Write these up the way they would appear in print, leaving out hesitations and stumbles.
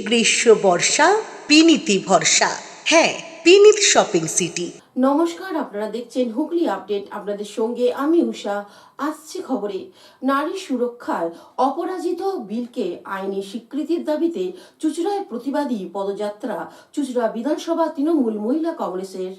গ্রীষ্ম বর্ষা পিনিতি ভরসা। হ্যাঁ, পিনিত শপিং সিটি। নমস্কার, আপনারা দেখছেন হুগলি আপডেট। আপনাদের সঙ্গে আমি উষা। আসছে খবরে, নারী সুরক্ষায় অপরাজিত বিলকে আইনি স্বীকৃতির দাবিতে চুঁচুড়ায় প্রতিবাদী পদযাত্রা চুঁচুড়া বিধানসভা তৃণমূল মহিলা কংগ্রেসের।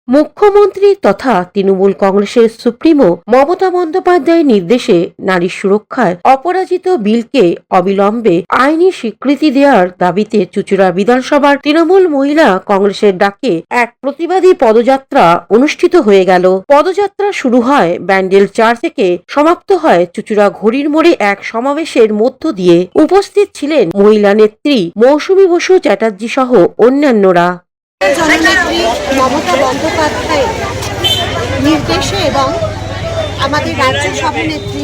মুখ্যমন্ত্রী তথা তৃণমূল কংগ্রেসের সুপ্রিমো মমতা বন্দ্যোপাধ্যায়ের নির্দেশে নারী সুরক্ষায় অপরাজিত বিলকে অবিলম্বে আইনি স্বীকৃতি দেওয়ার দাবিতে চুঁচুড়া বিধানসভার তৃণমূল মহিলা কংগ্রেসের ডাকে এক প্রতিবাদী পদযাত্রা অনুষ্ঠিত হয়ে গেল। পদযাত্রা শুরু হয় ব্যান্ডেল চার্চ থেকে, সমাপ্ত হয় চুঁচুড়া ঘড়ির মোড়ে এক সমাবেশের মধ্য দিয়ে। উপস্থিত ছিলেন মহিলা নেত্রী মৌসুমী বসু চ্যাটার্জি সহ অন্যান্যরা। জননেত্রী মমতা বন্দ্যোপাধ্যায়ের নির্দেশে এবং আমাদের রাজ্য সভানেত্রী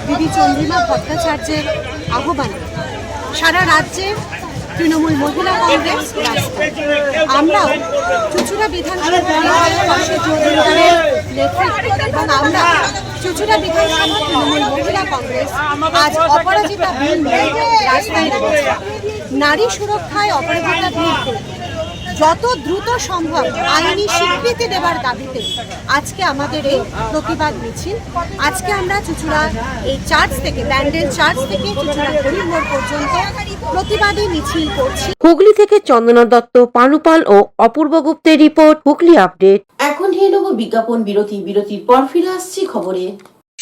দিদি চন্দ্রিমা ভট্টাচার্যের আহ্বানে সারা রাজ্যে তৃণমূল মহিলা কংগ্রেস রাস্তায়। আমরাও চুঁচুড়া বিধানসভার নেতৃত্বে এবং আমরা চুঁচুড়া বিধানসভা তৃণমূল মহিলা কংগ্রেস আজ অপরাজিতা বিল নিয়ে রাস্তায় নেমেছে। নারী সুরক্ষায় অপরাজিতা বিলকে যত দ্রুত সম্ভব আইনি স্বীকৃতি দেওয়ার দাবিতে আজকে আমাদের এই প্রতিবাদ মিছিল। আজকে আমরা চুঁচুড়া এই চার্চ থেকে, ব্যান্ডেল চার্চ থেকে চুঁচুড়া ঘড়ির মোড় পর্যন্ত প্রতিবাদী মিছিল করছি। হুগলি থেকে চন্দনা দত্ত, পানুপাল ও অপূর্ব গুপ্তের রিপোর্ট, হুগলি আপডেট। এখন নিয়ে নেব বিজ্ঞাপন বিরতি। বিরতির পর ফিরে আসছি খবরে।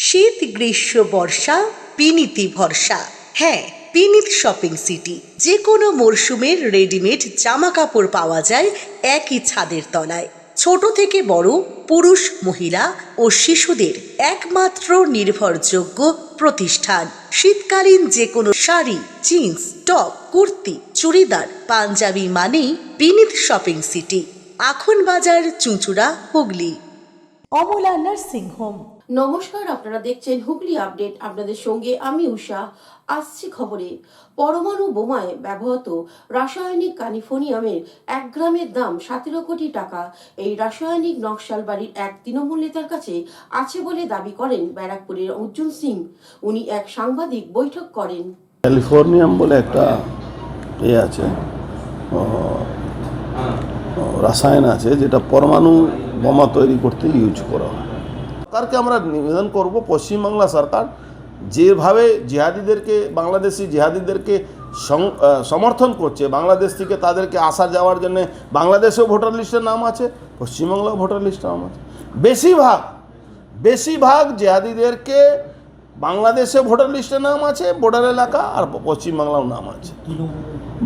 শীত গ্রীষ্ম বর্ষা পিনিতি ভরসা। হ্যাঁ, পিনিত শপিং সিটি। যে কোনো মরশুমের রেডিমেড জামা কাপড় পাওয়া যায় একই ছাদের তলায়। ছোট থেকে বড়, পুরুষ, মহিলা ও শিশুদের একমাত্র নির্ভরযোগ্য প্রতিষ্ঠান। শীতকালীন যে কোনো শাড়ি, জিন্স, টপ, কুর্তি, চুড়িদার, পাঞ্জাবি মানেই পিনিত শপিং সিটি। আখন বাজার, চুঁচুড়া, হুগলি। Amala nursing home. নমস্কার, আপনারা দেখছেন হুগলি আপডেট। আপনাদের সঙ্গে আমি উষা। আসছি খবরে, পরমাণু বোমায় ব্যবহৃত রাসায়নিক কালিফোর্নিয়ামের 1 গ্রামের দাম 17 কোটি টাকা। এই রাসায়নিক নকশাল বাড়ির এক তৃণমূল নেতার কাছে আছে বলে দাবি করেন ব্যারাকপুরের অর্জুন সিং। উনি এক সাংবাদিক বৈঠক করেন। ক্যালিফোর্নিয়াম বলে একটা আছে, রাসায়ন আছে, যেটা পরমাণু বোমা তৈরি করতে ইউজ করা হয়। সরকারকে আমরা নিবেদন করব, পশ্চিমবাংলা সরকার যেভাবে জিহাদিদেরকে, বাংলাদেশি জিহাদিদেরকে সমর্থন করছে, বাংলাদেশ থেকে তাদেরকে আসা যাওয়ার জন্য বাংলাদেশেও ভোটার লিস্টের নাম আছে, পশ্চিমবাংলাও ভোটার লিস্টের নাম আছে। বেশিরভাগ জিহাদিদেরকে বাংলাদেশে ভোটার লিস্টের নাম আছে, বর্ডার এলাকা, আর পশ্চিমবাংলাও নাম আছে।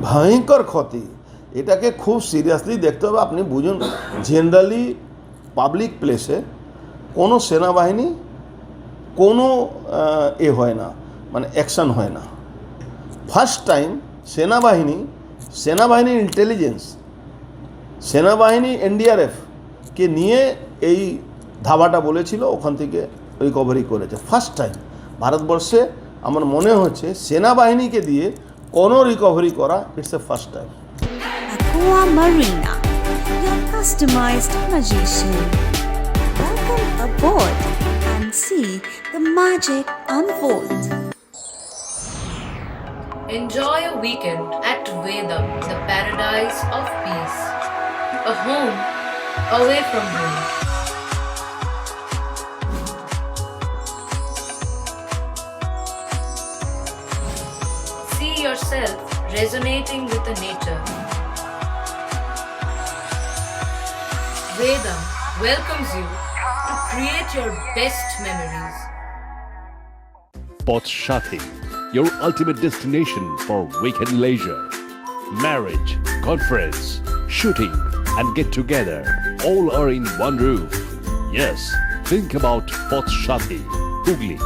ভয়ঙ্কর ক্ষতি, এটাকে খুব সিরিয়াসলি দেখতে হবে। আপনি বুঝুন, জেনারেলি পাবলিক প্লেসে কোনো সেনাবাহিনী কোনো হয় না, মানে অ্যাকশন হয় না। ফার্স্ট টাইম সেনাবাহিনী ইন্টেলিজেন্স, সেনাবাহিনী NDRF-কে নিয়ে এই ধাবাটা বলেছিল, ওখান থেকে রিকভারি করেছে। ফার্স্ট টাইম ভারতবর্ষে আমার মনে হচ্ছে সেনাবাহিনীকে দিয়ে কোনো রিকভারি করা, it's a first time. Aqua Marina, your customized magician. Welcome aboard and see the magic unfold. Enjoy a weekend at Vedam, the paradise of peace. A home away from home. See yourself resonating with the nature. Vedam welcomes you to create your best memories. Poth Shathi, your ultimate destination for weekend leisure. Marriage, conference, shooting and get together all are in one roof. Yes, think about Poth Shathi, Hugli.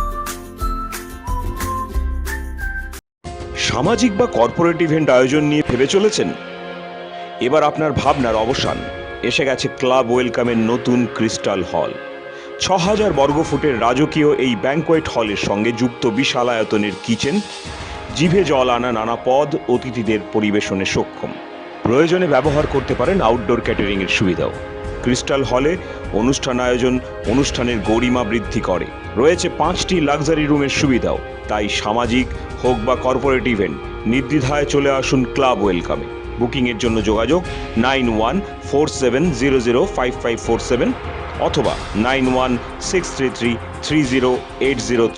সামাজিক বা corporate event আয়োজন নিয়ে ভেবে চলেছেন? এবার আপনার ভাবনার অবসান। এসে গেছে ক্লাব ওয়েলকামের নতুন ক্রিস্টাল হল। 6000 বর্গফুটের রাজকীয় এই ব্যাংকোয়েট হলের সঙ্গে যুক্ত বিশাল আয়তনের কিচেন, জিভে জল আনা নানা পদ অতিথিদের পরিবেশনে সক্ষম। প্রয়োজনে ব্যবহার করতে পারেন আউটডোর ক্যাটারিংয়ের সুবিধাও। ক্রিস্টাল হলে অনুষ্ঠান আয়োজন অনুষ্ঠানের গরিমা বৃদ্ধি করে। রয়েছে 5টি লাক্সারি রুমের সুবিধাও। তাই সামাজিক হোক বা কর্পোরেট ইভেন্ট, নির্দ্বিধায় চলে আসুন ক্লাব ওয়েলকামে। বুকিংয়ের জন্য যোগাযোগ 9147005547 অথবা 9163333080